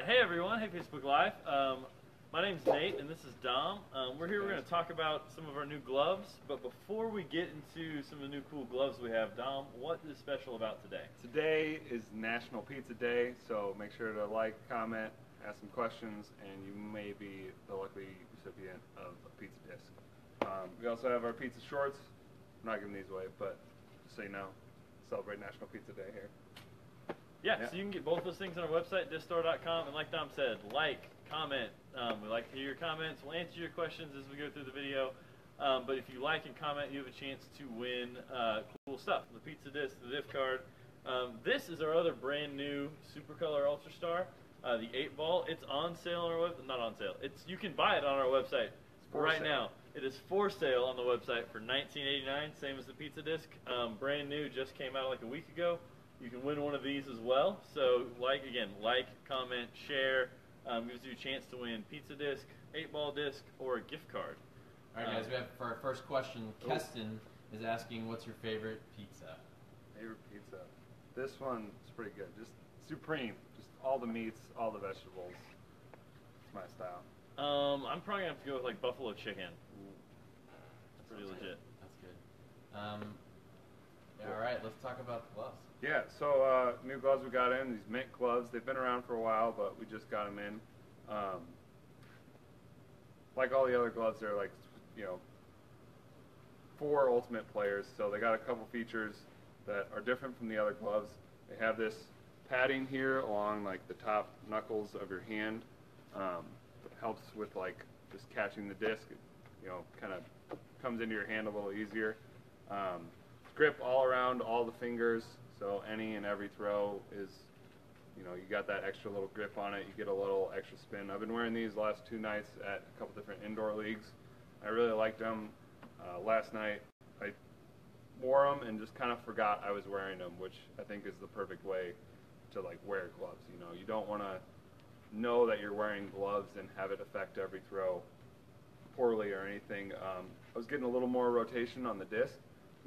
Hey everyone, hey Facebook Live. My name's Nate and this is Dom. We're going to talk about some of our new gloves, but before we get into some of the new cool gloves we have, Dom, what is special about today? Today is National Pizza Day, so make sure to like, comment, ask some questions, and you may be the lucky recipient of a pizza disc. We also have our pizza shorts. I'm not giving these away, but just so you know, celebrate National Pizza Day here. Yeah, so you can get both those things on our website, discstore.com, and like Dom said, like, comment. We like to hear your comments. We'll answer your questions as we go through the video. But if you like and comment, you have a chance to win cool stuff. The pizza disc, the gift card. This is our other brand new Super Color Ultra Star, the 8-ball. It's on sale on our website. Not on sale. You can buy it on our website right now. It is for sale on the website for $19.89, same as the pizza disc. Brand new, just came out like a week ago. You can win one of these as well. So, like, comment, share. Gives you a chance to win pizza disc, 8-ball disc, or a gift card. All right, guys. We have for our first question. Keston is asking, "What's your favorite pizza?" Favorite pizza. This one is pretty good. Just supreme. Just all the meats, all the vegetables. It's my style. I'm probably gonna have to go with like buffalo chicken. That's pretty legit. That's good. All right, let's talk about the gloves. Yeah, so new gloves we got in, these mint gloves. They've been around for a while, but we just got them in. Like all the other gloves, they're like, for ultimate players. So they got a couple features that are different from the other gloves. They have this padding here along like the top knuckles of your hand. It helps with like just catching the disc. It, kind of comes into your hand a little easier. Grip all around all the fingers, so any and every throw is, you got that extra little grip on it. You get a little extra spin. I've been wearing these the last 2 nights at a couple different indoor leagues. I really liked them. Last night I wore them and just kind of forgot I was wearing them, which I think is the perfect way to like wear gloves. You don't want to know that you're wearing gloves and have it affect every throw poorly or anything. I was getting a little more rotation on the disc.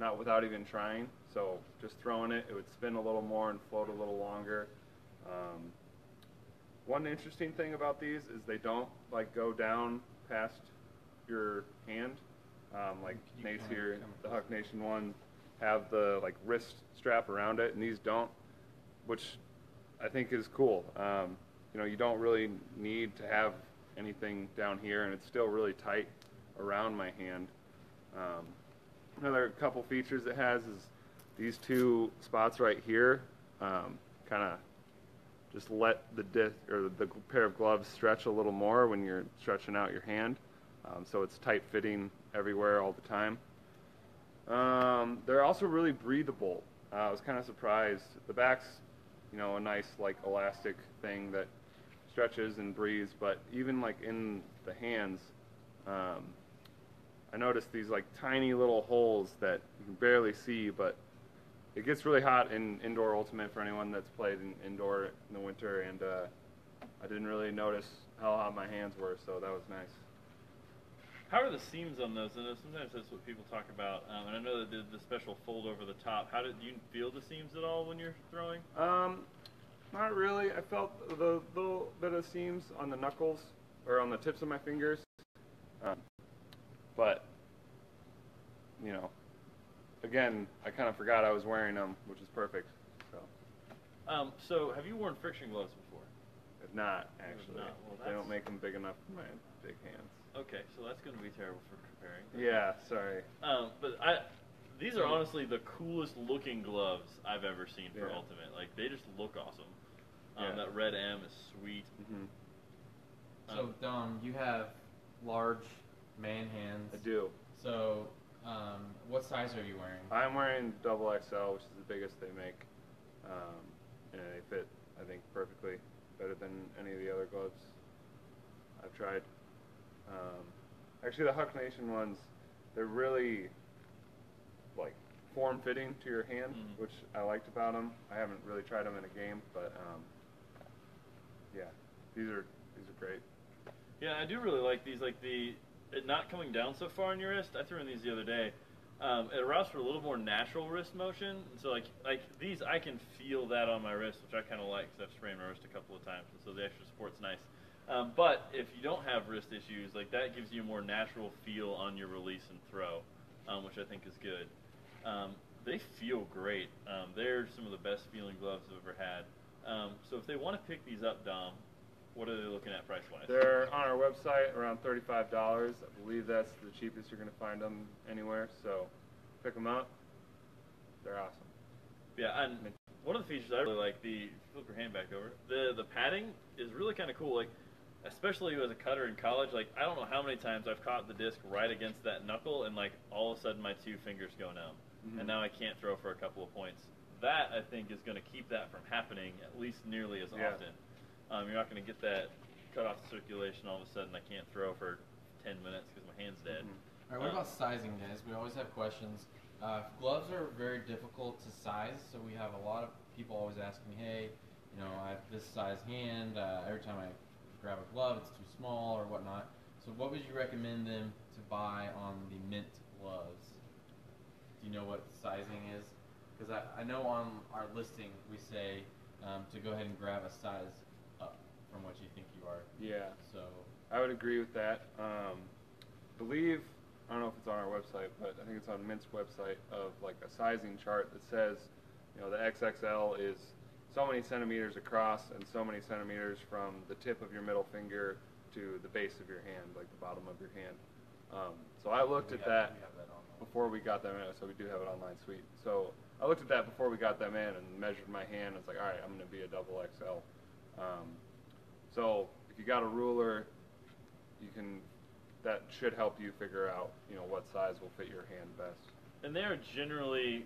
Not without even trying, so just throwing it, it would spin a little more and float a little longer. One interesting thing about these is they don't like go down past your hand. Like Nate's here, the Huck Nation one have the like wrist strap around it, and these don't, which I think is cool. You don't really need to have anything down here, and it's still really tight around my hand. Another couple features it has is these 2 spots right here kind of just let the disc or the pair of gloves stretch a little more when you're stretching out your hand, so it's tight fitting everywhere all the time. They're also really breathable. I was kind of surprised. The back's a nice like elastic thing that stretches and breathes, but even like in the hands, I noticed these like tiny little holes that you can barely see, but it gets really hot in indoor ultimate for anyone that's played in indoor in the winter, and I didn't really notice how hot my hands were, so that was nice. How are the seams on those? I know sometimes that's what people talk about, and I know that the special fold over the top. How did you feel the seams at all when you're throwing? Not really. I felt the little bit of seams on the knuckles or on the tips of my fingers. But, again, I kind of forgot I was wearing them, which is perfect. So have you worn friction gloves before? If not, actually. Not. Well, they don't make them big enough for my big hands. Okay, so that's going to be terrible for comparing. Yeah, sorry. But these are honestly the coolest looking gloves I've ever seen for Ultimate. Like, they just look awesome. That red M is sweet. Mm-hmm. So, Dom, you have large man hands. I do. So, what size are you wearing? I'm wearing double XL, which is the biggest they make. And they fit, I think, perfectly. Better than any of the other gloves I've tried. Actually, the Huck Nation ones, they're really, like, form-fitting to your hand, which I liked about them. I haven't really tried them in a game, but, yeah, these are great. Yeah, I do really like these, like it not coming down so far on your wrist. I threw in these the other day. It allows for a little more natural wrist motion. And so like these, I can feel that on my wrist, which I kind of like because I've sprained my wrist a couple of times, and so the extra support's nice. But if you don't have wrist issues, like that gives you a more natural feel on your release and throw, which I think is good. They feel great. They're some of the best feeling gloves I've ever had. So if they want to pick these up, Dom, what are they looking at price-wise? They're on our website around $35. I believe that's the cheapest you're going to find them anywhere. So pick them up. They're awesome. Yeah, and one of the features I really like, flip your hand back over, the padding is really kind of cool. Like, especially as a cutter in college, like I don't know how many times I've caught the disc right against that knuckle, and like all of a sudden my 2 fingers go numb, and now I can't throw for a couple of points. That I think is going to keep that from happening at least nearly as often. You're not going to get that cut off the circulation all of a sudden. I can't throw for 10 minutes because my hand's dead. All right, what about sizing, guys? We always have questions. Gloves are very difficult to size, so we have a lot of people always asking, hey, you know, I have this size hand. Every time I grab a glove, it's too small or whatnot. So what would you recommend them to buy on the Mint gloves? Do you know what sizing is? Because I know on our listing we say to go ahead and grab a size up from what you think you are. Yeah. So I would agree with that. I don't know if it's on our website, but I think it's on Mint's website of like a sizing chart that says, you know, the XXL is so many centimeters across and so many centimeters from the tip of your middle finger to the base of your hand, like the bottom of your hand. So I looked at that before we got them in, so we do have it online, sweet. So I looked at that before we got them in and measured my hand. It's like, all right, I'm going to be a double XL. So if you got a ruler, that should help you figure out, you know, what size will fit your hand best. And they are generally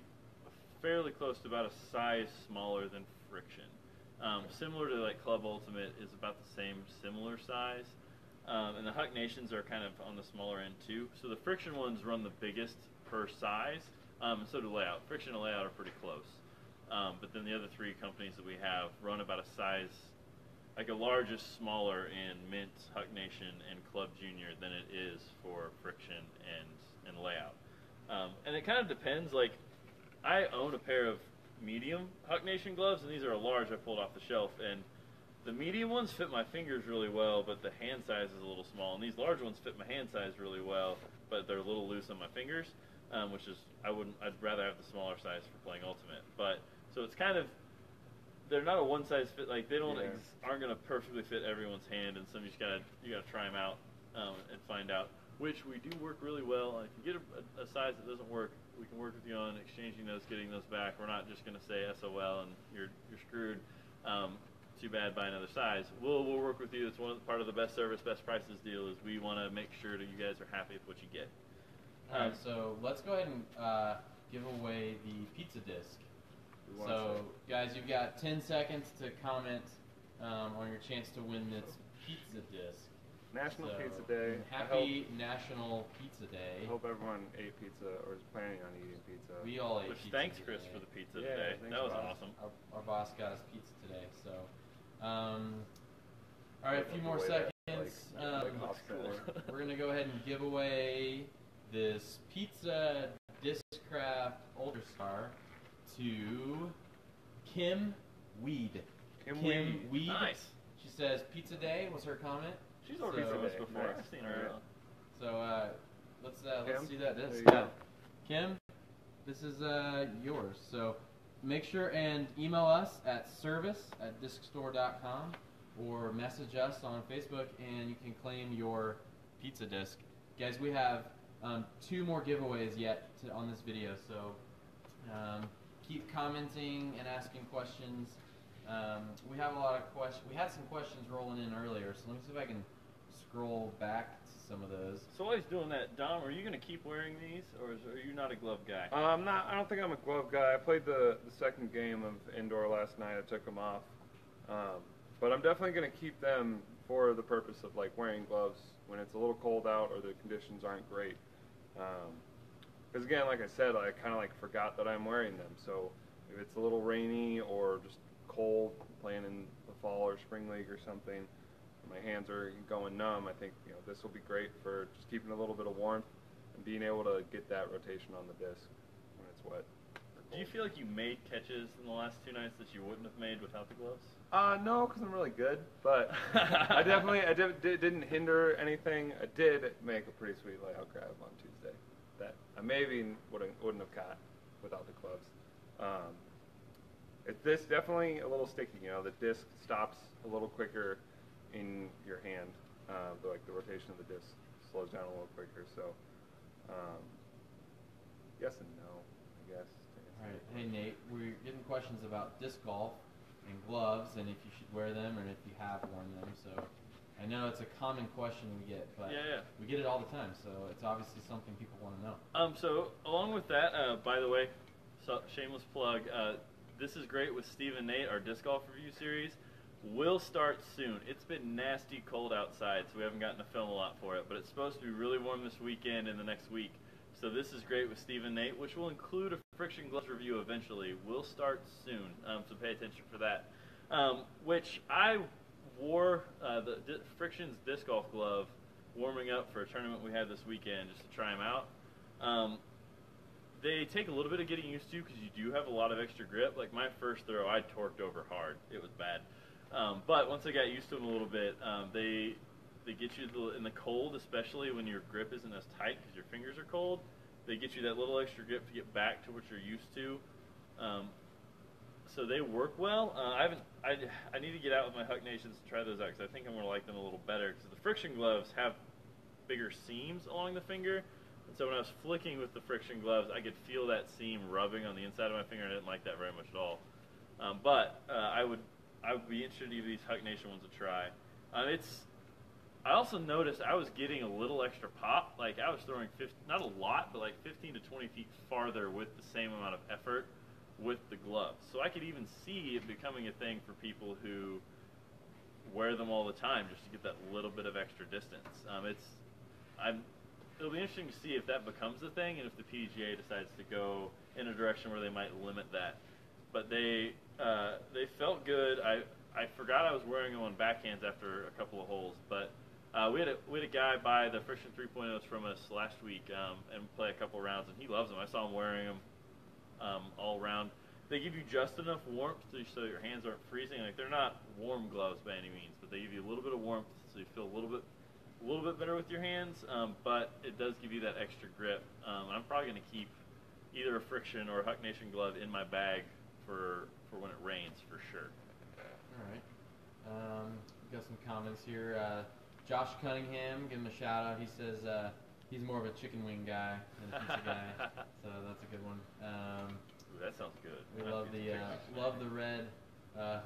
fairly close to about a size smaller than Friction. Similar to like Club Ultimate is about the same similar size. And the Huck Nations are kind of on the smaller end too. So the Friction ones run the biggest per size, and so do Layout. Friction and Layout are pretty close. But then the other 3 companies that we have run about a size, like a large is smaller in Mint, Huck Nation, and Club Junior than it is for Friction and Layout. And it kind of depends. Like, I own a pair of medium Huck Nation gloves, and these are a large I pulled off the shelf. And the medium ones fit my fingers really well, but the hand size is a little small. And these large ones fit my hand size really well, but they're a little loose on my fingers, which is, I'd rather have the smaller size for playing Ultimate. But, so it's kind of, they're not a one size fit, like they aren't going to perfectly fit everyone's hand, and some you gotta try them out and find out which we do work really well. And if you get a size that doesn't work, we can work with you on exchanging those, getting those back. We're not just going to say SOL and you're screwed. Too bad, buy another size. We'll work with you. It's part of the best service, best prices deal is we want to make sure that you guys are happy with what you get. All right, so let's go ahead and give away the pizza disc. So, guys, you've got 10 seconds to comment on your chance to win this pizza disc. National Pizza Day. Happy National Pizza Day. I hope everyone ate pizza or is planning on eating pizza. We all ate pizza. Thanks, today. Chris, for the pizza today. That was awesome. Our boss got us pizza today. So, all right, a few more seconds. We're going to go ahead and give away this Pizza Discraft Ultra Star to Kim Weed. Kim Weed. Nice. She says Pizza Day was her comment. She's ordered pizza disc before. Nice. I've seen her. So let's see that disc. Kim, this is yours. So make sure and email us at service@discstore.com or message us on Facebook, and you can claim your pizza disc. Guys, we have 2 more giveaways yet on this video, so keep commenting and asking questions. We have a lot of questions. We had some questions rolling in earlier, so let me see if I can scroll back to some of those. So while he's doing that, Dom, are you going to keep wearing these, or are you not a glove guy? I'm not. I don't think I'm a glove guy. I played the second game of indoor last night. I took them off, but I'm definitely going to keep them for the purpose of like wearing gloves when it's a little cold out or the conditions aren't great. Because again, like I said, I kind of like forgot that I'm wearing them. So if it's a little rainy or just cold, playing in the fall or spring league or something, my hands are going numb, I think this will be great for just keeping a little bit of warmth. and being able to get that rotation on the disc when it's wet. Do you feel like you made catches in the last 2 nights that you wouldn't have made without the gloves? No, because I'm really good, but I didn't hinder anything. I did make a pretty sweet layout grab on Tuesday that I maybe wouldn't have caught without the gloves. This definitely a little sticky. You know, the disc stops a little quicker in your hand. Like the rotation of the disc slows down a little quicker. So, yes and no, I guess. All right. Hey Nate, we're getting questions about disc golf and gloves, and if you should wear them, or if you have worn them. So I know it's a common question we get, but we get it all the time. So it's obviously something people want to know. So along with that, by the way, shameless plug. This is great with Steve and Nate. Our disc golf review series will start soon. It's been nasty cold outside, so we haven't gotten to film a lot for it. But it's supposed to be really warm this weekend and the next week. So this is great with Steve and Nate, which will include a friction gloves review eventually. We'll start soon, so pay attention for that. Which I wore the Friction's disc golf glove warming up for a tournament we had this weekend just to try them out. They take a little bit of getting used to because you do have a lot of extra grip. Like my first throw, I torqued over hard. It was bad. But once I got used to them a little bit, they get you in the cold, especially when your grip isn't as tight because your fingers are cold. They get you that little extra grip to get back to what you're used to. So they work well. I need to get out with my Huck Nations to try those out because I think I'm going to like them a little better because the Friction gloves have bigger seams along the finger. And so when I was flicking with the Friction gloves, I could feel that seam rubbing on the inside of my finger, and I didn't like that very much at all. But I would be interested to give these Huck Nation ones a try. I also noticed I was getting a little extra pop. Like I was throwing not a lot, but like 15 to 20 feet farther with the same amount of effort with the gloves. So I could even see it becoming a thing for people who wear them all the time just to get that little bit of extra distance. It'll be interesting to see if that becomes a thing and if the PGA decides to go in a direction where they might limit that. But they felt good. I forgot I was wearing them on backhands after a couple of holes, but we had a guy buy the Friction 3.0s from us last week and play a couple rounds, and he loves them. I saw him wearing them all around. They give you just enough warmth so your hands aren't freezing. Like they're not warm gloves by any means, but they give you a little bit of warmth so you feel a little bit better with your hands. But it does give you that extra grip. I'm probably going to keep either a Friction or a Huck Nation glove in my bag for when it rains for sure. All right. We've got some comments here. Josh Cunningham, give him a shout out. He says he's more of a chicken wing guy than a pizza guy, so that's a good one. Ooh, that sounds good. We love the red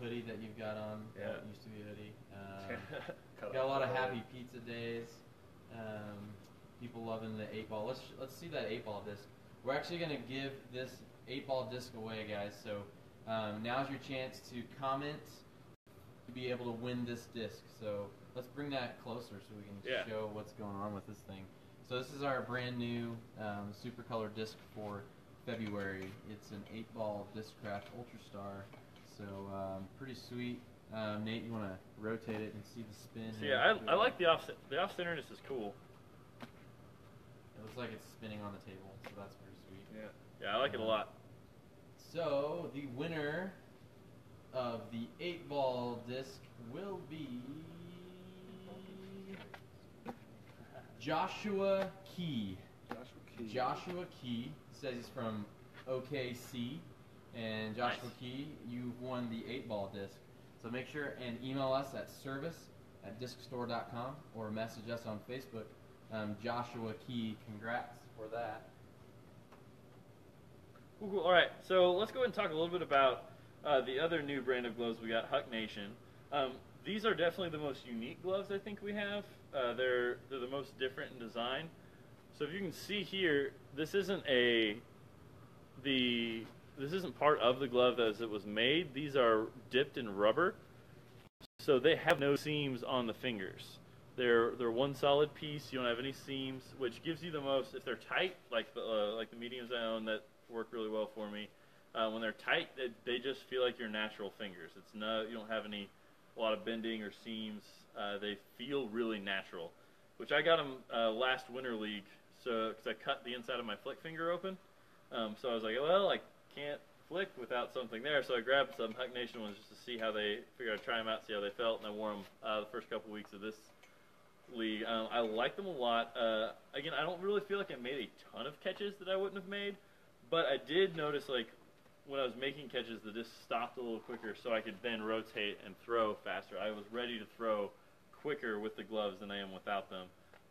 hoodie that you've got on. Yeah. It used to be a hoodie. Got a lot of happy pizza days. People loving the 8-ball. Let's see that 8-ball disc. We're actually going to give this 8-ball disc away, guys. So now's your chance to comment to be able to win this disc. So let's bring that closer so we can show what's going on with this thing. So this is our brand new Super Color disc for February. It's an 8-ball Discraft Ultra Star. So pretty sweet. Nate, you want to rotate it and see the spin? So yeah, I like the off. The off-centeredness is cool. It looks like it's spinning on the table, so that's pretty sweet. Yeah, I like it a lot. So the winner of the 8-ball disc will be Joshua Key. Joshua Key says he's from OKC, and Joshua Key, you've won the 8-ball disc. So make sure and email us at service@discstore.com or message us on Facebook. Joshua Key, congrats for that. Cool. All right, so let's go ahead and talk a little bit about the other new brand of gloves we got, Huck Nation. These are definitely the most unique gloves I think we have. They're the most different in design. So if you can see here, this isn't part of the glove as it was made. These are dipped in rubber, so they have no seams on the fingers. They're one solid piece. You don't have any seams, which gives you the most. If they're tight, like the mediums I own that work really well for me, when they're tight, they just feel like your natural fingers. You don't have a lot of bending or seams. They feel really natural, which I got them last Winter League. So, because I cut the inside of my flick finger open, so I was like, well, I can't flick without something there. So I grabbed some Huck Nation ones just to see how they. Figured I'd try them out, see how they felt, and I wore them the first couple weeks of this league. I like them a lot. Again, I don't really feel like I made a ton of catches that I wouldn't have made, but I did notice like when I was making catches, the disc stopped a little quicker, so I could then rotate and throw faster. I was ready to throw quicker with the gloves than I am without them.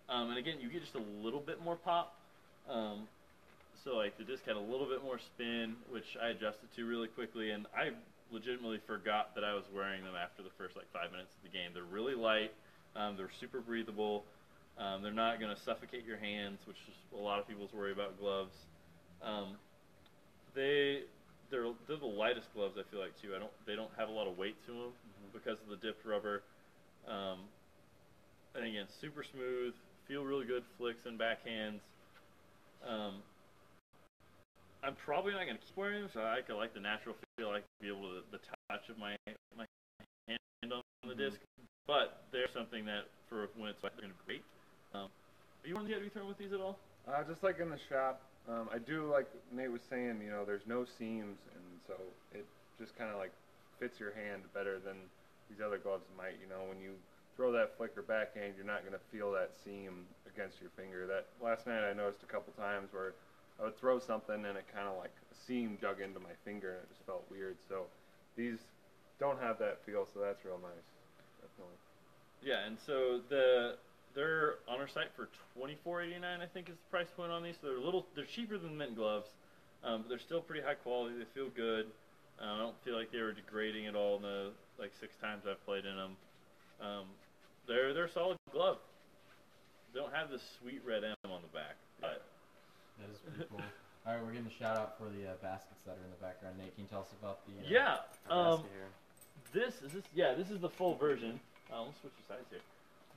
And again, you get just a little bit more pop. So like the disc had a little bit more spin, which I adjusted to really quickly, and I legitimately forgot that I was wearing them after the first like 5 minutes of the game. They're really light. They're super breathable. They're not going to suffocate your hands, which is a lot of people's worry about gloves. They're the lightest gloves I feel like too. They don't have a lot of weight to them because of the dipped rubber. And again, super smooth. Feel really good flicks and backhands. I'm probably not going to keep wearing them, so I like the natural feel. I like to be able to the touch of my hand on the disc. But they're something that for when it's like great. Are you wanting to be thrown with these at all? Just like in the shop, I do like Nate was saying. You know, there's no seams, and so it just kind of like fits your hand better than these other gloves might. You know, when you throw that flick or backhand, you're not going to feel that seam against your finger. That last night I noticed a couple times where I would throw something and it kind of like a seam dug into my finger and it just felt weird. So these don't have that feel, so that's real nice. Definitely. Yeah, and so they're on our site for $24.89, I think is the price point on these. So they're cheaper than mint gloves, but they're still pretty high quality. They feel good. I don't feel like they were degrading at all in the like 6 times I've played in them. They're a solid glove. They don't have this sweet red M on the back, but that is pretty cool. All right, we're getting a shout out for the baskets that are in the background. Nate, can you tell us about the basket here? This is the full version. Let's switch the sides here.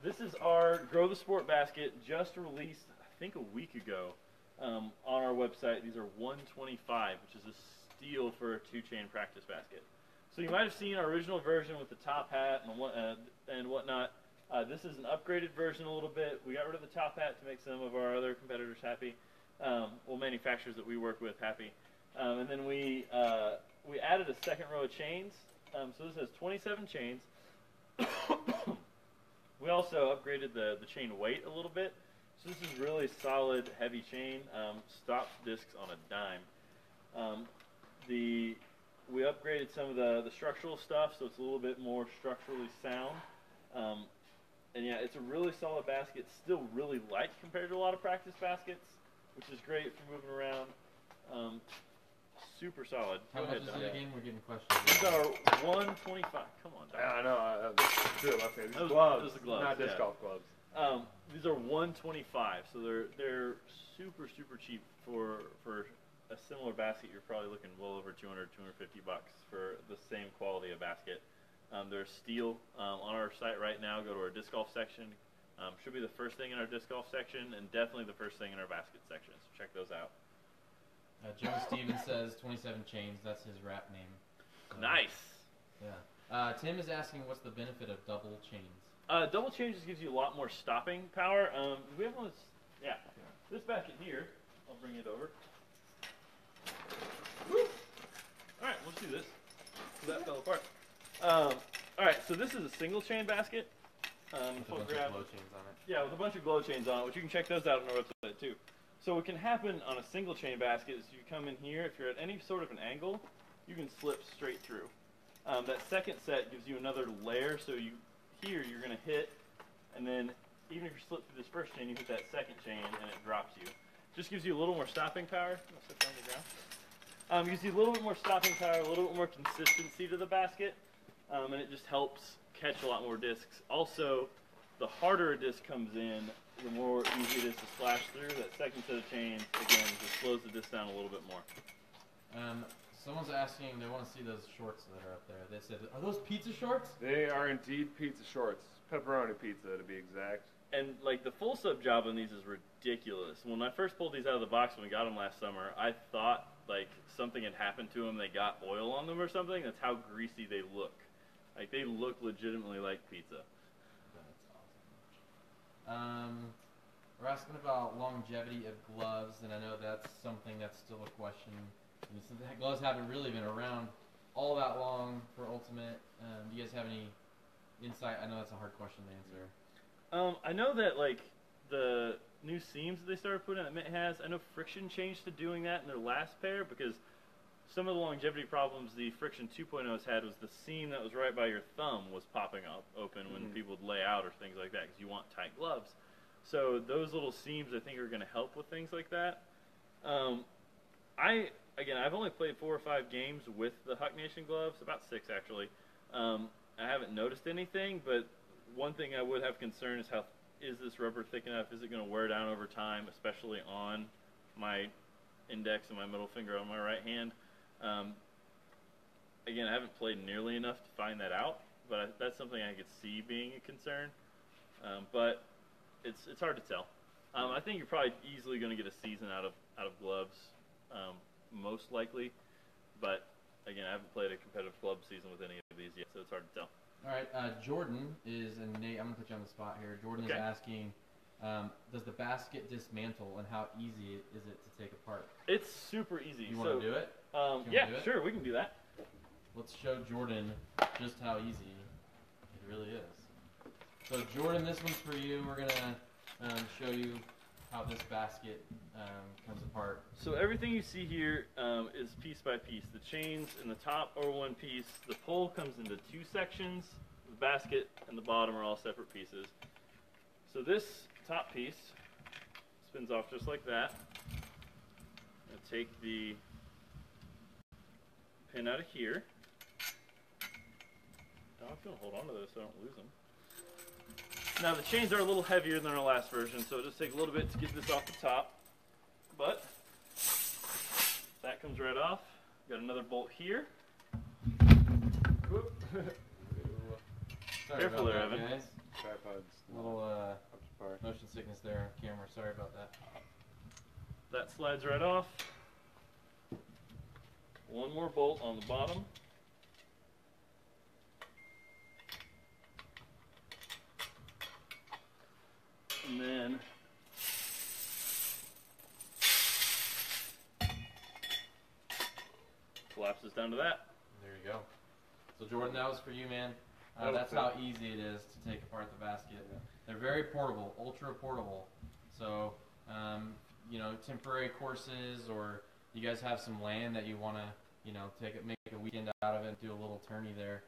This is our Grow the Sport basket, just released I think a week ago on our website. These are $125, which is a steal for a 2-chain practice basket. So you might have seen our original version with the top hat and whatnot. This is an upgraded version a little bit. We got rid of the top hat to make some of our other competitors happy. Manufacturers that we work with happy. And then we added a second row of chains. So this has 27 chains. We also upgraded the chain weight a little bit. So this is really solid, heavy chain. Stops discs on a dime. We upgraded some of the structural stuff, so it's a little bit more structurally sound. And yeah, it's a really solid basket. Still really light compared to a lot of practice baskets, which is great for moving around. Super solid. How much is it again? We're getting questions. These are $125. Come on, Doc. Yeah, I know. True. These gloves. Those are gloves. Not disc golf gloves. These are $125, so they're super cheap for a similar basket. You're probably looking well over $250 for the same quality of basket. They're steel on our site right now. Go to our disc golf section. Should be the first thing in our disc golf section, and definitely the first thing in our basket section. So check those out. Joe Stevens says 27 chains. That's his rap name. So, nice. Yeah. Tim is asking, what's the benefit of double chains? Double chain just gives you a lot more stopping power. We have one that's, this basket here. I'll bring it over. Woo! All right, let's do this. That fell apart. All right, so this is a single chain basket. With a bunch of glow chains on it. Yeah, with a bunch of glow chains on it, which you can check those out on our website too. So what can happen on a single chain basket is you come in here, if you're at any sort of an angle, you can slip straight through. That second set gives you another layer, so you're going to hit, and then even if you slip through this first chain, you hit that second chain, and it drops you. Just gives you a little more stopping power. I'll sit down on the ground. You see a little bit more stopping power, a little bit more consistency to the basket, and it just helps catch a lot more discs. Also, the harder a disc comes in, the more easy it is to splash through. That second set of chains, again, just slows the disc down a little bit more. Someone's asking, they want to see those shorts that are up there. They said, are those pizza shorts? They are indeed pizza shorts. Pepperoni pizza, to be exact. And, like, the full sub job on these is ridiculous. When I first pulled these out of the box when we got them last summer, I thought, like, something had happened to them. They got oil on them or something. That's how greasy they look. Like, they look legitimately like pizza. That's awesome. We're asking about longevity of gloves, and I know that's something that's still a question. Since the gloves haven't really been around all that long for Ultimate, do you guys have any insight? I know that's a hard question to answer. I know that like the new seams that they started putting that Mint has, I know Friction changed to doing that in their last pair because some of the longevity problems the Friction 2.0s had was the seam that was right by your thumb was popping up open when people would lay out or things like that because you want tight gloves. So those little seams I think are going to help with things like that. I've only played 4 or 5 games with the Huck Nation gloves, about 6 actually. I haven't noticed anything, but one thing I would have concern is how is this rubber thick enough? Is it going to wear down over time, especially on my index and my middle finger on my right hand? Again, I haven't played nearly enough to find that out, but that's something I could see being a concern. But it's hard to tell. I think you're probably easily going to get a season out of gloves, most likely. But again, I haven't played a competitive glove season with any of these yet, so it's hard to tell. All right, Jordan is, and Nate, I'm going to put you on the spot here. Jordan is asking, does the basket dismantle, and how easy is it to take apart? It's super easy. You want to do it? Yeah, sure, we can do that. Let's show Jordan just how easy it really is. So Jordan, this one's for you. We're going to show you how this basket comes apart. So everything you see here is piece by piece. The chains in the top are one piece. The pole comes into 2 sections. The basket and the bottom are all separate pieces. So this top piece spins off just like that. I'm going to take the pin out of here. I'm going to hold on to those so I don't lose them. Now the chains are a little heavier than our last version, so it'll just take a little bit to get this off the top. But that comes right off. Got another bolt here. Careful there, Evan. Guys. Tripod's Little motion sickness there on camera. Sorry about that. That slides right off. One more bolt on the bottom. And then collapses down to that. There you go. So Jordan, that was for you, man. That's how easy it is to take apart the basket. They're very portable, ultra portable. So, temporary courses, or you guys have some land that you want to, make a weekend out of it and do a little tourney there.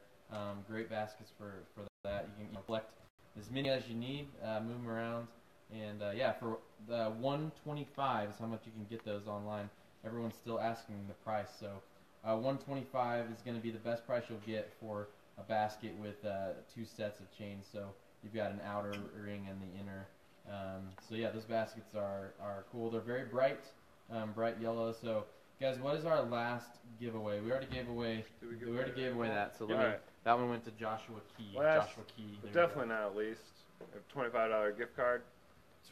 Great baskets for that. You can collect as many as you need, move them around, and for the $125 is how much you can get those online. Everyone's still asking the price, so $125 is going to be the best price you'll get for a basket with 2 sets of chains. So you've got an outer ring and the inner. Those baskets are cool. They're very bright yellow. So guys, what is our last giveaway? We already gave away. We already gave away that. So that one went to Joshua Key. Joshua Key. Definitely not at least. A $25 gift card.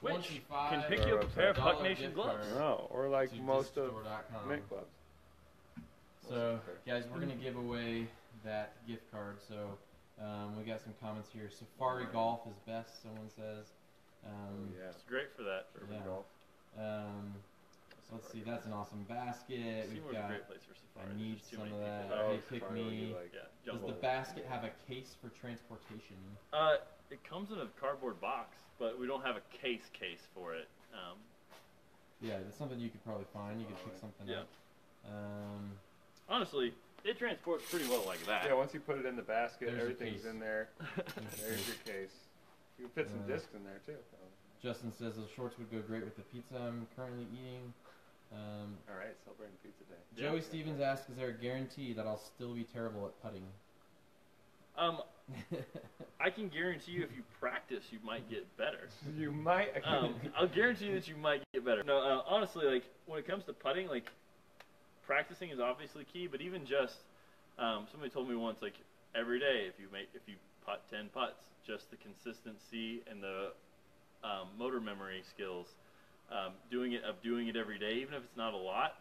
Which can pick you up a pair of Huck Nation gloves. No, or like most of Mint gloves. So, guys, we're going to give away that gift card. So, we got some comments here. Safari Golf is best, someone says. It's great for that. Urban golf. Let's see, that's an awesome basket. We've got, a great place for Safari. I need some of that. Oh, Hey, pick me. Does the basket have a case for transportation? It comes in a cardboard box, but we don't have a case for it. That's something you could probably find. You could pick something up. Honestly, it transports pretty well like that. Yeah, once you put it in the basket, everything's in there. There's your case. You can fit some discs in there too. Justin says those shorts would go great with the pizza I'm currently eating. All right, celebrating pizza day. Joey Stevens asks, is there a guarantee that I'll still be terrible at putting? I can guarantee you if you practice, you might get better. You might. I'll guarantee you that you might get better. No, honestly, like when it comes to putting, like practicing is obviously key. But even just somebody told me once, like every day, if you putt 10 putts, just the consistency and the motor memory skills, doing it every day, even if it's not a lot.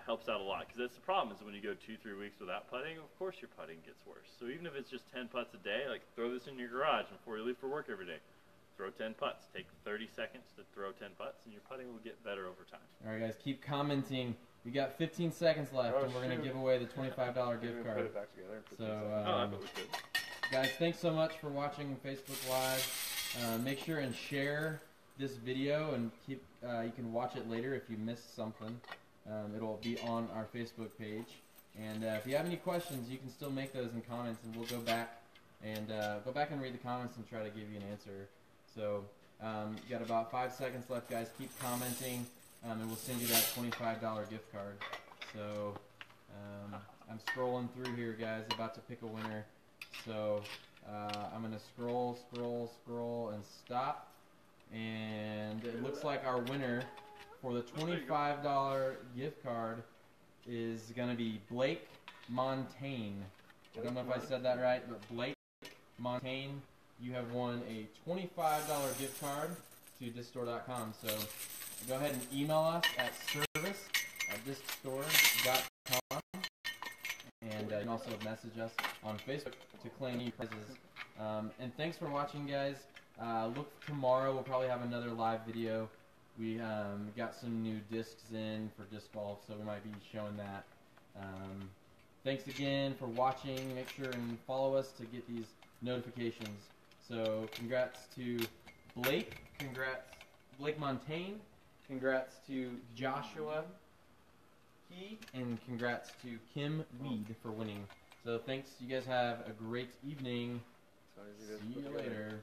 Helps out a lot, because that's the problem is when you go 2-3 weeks without putting, of course your putting gets worse. So even if it's just 10 putts a day, like throw this in your garage before you leave for work every day. throw 10 putts. Take 30 seconds to throw 10 putts, and your putting will get better over time. All right, guys, keep commenting. We got 15 seconds left, and we're going to give away the $25 gift card. Put it back together in 15 So, seconds. I bet we could. guys, thanks so much for watching Facebook Live. Make sure and share this video, and keep. You can watch it later if you missed something. It'll be on our Facebook page. And if you have any questions, you can still make those in comments, and we'll go back and read the comments and try to give you an answer. So you got about 5 seconds left, guys. Keep commenting, and we'll send you that $25 gift card. So I'm scrolling through here, guys, about to pick a winner. So I'm going to scroll, and stop. And it looks like our winner for the $25 gift card is going to be Blake Montaigne. I don't know if I said that right, but Blake Montaigne, you have won a $25 gift card to discstore.com. So go ahead and email us at service@discstore.com, and you can also message us on Facebook to claim your prizes. And thanks for watching, guys. Look tomorrow. We'll probably have another live video. We got some new discs in for disc golf, so we might be showing that. Thanks again for watching. Make sure and follow us to get these notifications. So congrats to Blake. Congrats Blake Montaigne. Congrats to Joshua Key. And congrats to Kim Weed for winning. So thanks. You guys have a great evening. See you later.